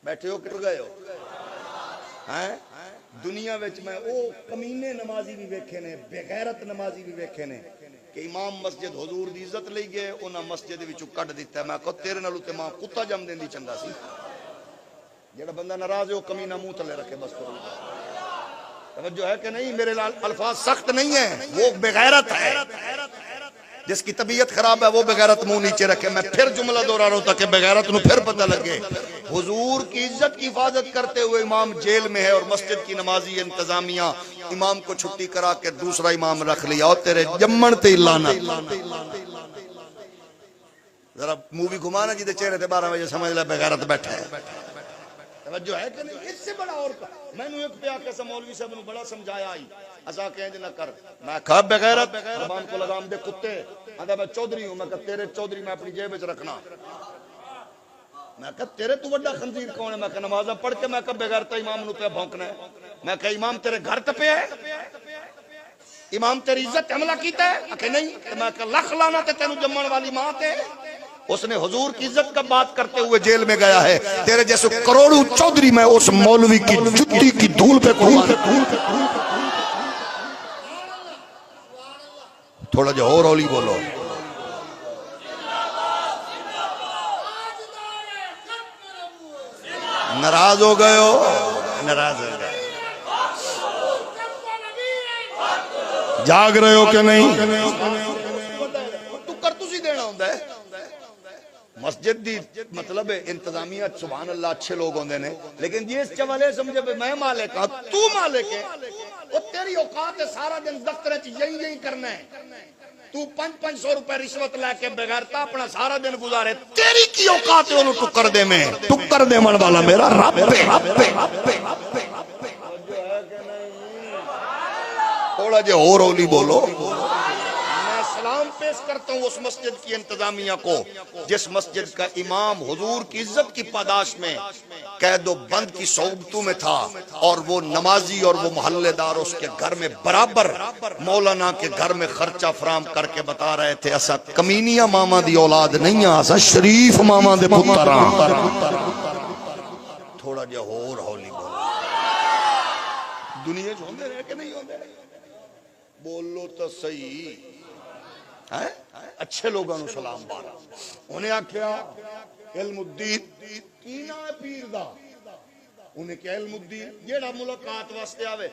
بیٹھے ہو کٹر گئے ہو ہیں دنیا وچ میں او کمینے نمازی بھی ویکھے نے بے غیرت نمازی بھی ویکھے نے کہ امام مسجد حضور دی عزت لئی گئے انہاں مسجد وچوں کڈ دتا میں کہ تیرے نالوں تے ماں کتا جم دیندی چنگا سی جڑا بندہ ناراض ہے وہ کمینہ منہ تلے رکھے بس کرو توجہ ہے کہ نہیں میرے الفاظ سخت نہیں ہیں وہ بے غیرت ہے جس کی طبیعت خراب ہے وہ بغیرت منہ نیچے رکھے میں پھر جملہ دہرا رہا ہوں تاکہ بغیرت نو پھر پتہ لگے حضور کی عزت کی حفاظت کرتے ہوئے امام جیل میں ہے اور مسجد کی نمازی انتظامیہ امام کو چھٹی کرا کے دوسرا امام رکھ لیا اور تیرے جمن تے لعنت ذرا مووی گھمانا جی دے چہرے تے 12 بجے سمجھ لے بغیرت بیٹھا ہے توجہ ہے کہ نہیں اس سے بڑا اور کا میں نے ایک پہ آ کے مولوی صاحب نے بڑا سمجھایا آئی اسا کہ انج نہ کر میں کھا بغیرت زبان کو لگام دے کتے آندا میں چودھری ہوں میں کہ تیرے چودھری میں اپنی جیب وچ رکھنا میں کہ تیرے تو بڑا خنزیر کون ہے میں کہ نمازاں پڑھ کے میں کہ بغیرت امام نو پہ بھونکنا ہے میں کہ امام تیرے گھر تے پہ ہے امام تیری عزت حملہ کیتا ہے کہ نہیں میں کہ لکھ لانا تے تینوں جمن والی ماں تے اس نے حضور کی عزت کا بات کرتے ہوئے جیل میں گیا ہے تیرے جیسے کروڑوں چودھری میں اس مولوی کی جتی کی دھول پہ قربان تھوڑا جو اور اولی بولو ناراض ہو گئے ہو ناراض ہو گئے جاگ رہے ہو کہ نہیں تو کر تسی دینا ہوں ہے مسجد دی مطلب انتظامیہ سبحان اللہ اچھے لوگ ہوندے نے لیکن یہ اس چوالے سمجھے میں مالک ہوں تو مالک ہے وہ تیری اوقات ہے سارا دن دفتر چ یہی کرنا ہے تو 500 روپے رشوت لے کے بغیرتا اپنا سارا دن گزارے تیری کی اوقات ہے انہوں ٹکر دے میں ٹکر دے من والا میرا رب تھوڑا جے اور اولی بولو میں سلام پیش کرتا ہوں اس مسجد کی انتظامیہ کو جس مسجد کا امام حضور کی عزت کی پاداش میں قید و بند کی صحبتوں میں تھا اور وہ نمازی اور وہ محلے دار اس کے گھر میں برابر مولانا کے گھر میں خرچہ فراہم کر کے بتا رہے تھے ایسا کمینیا ماما دی اولاد نہیں ہے ایسا شریف ماما دے پتراں تھوڑا جا اور ہولی بولو دنیا جو ہوندے رہے کہ نہیں ہوندے بولو تو صحیح اچھے لوگوں نے سلام بارا انہیں آکھیا علم الدین کینا ہے پیر دا انہیں کیا علم الدین جیڑا ملاقات واسطے آوے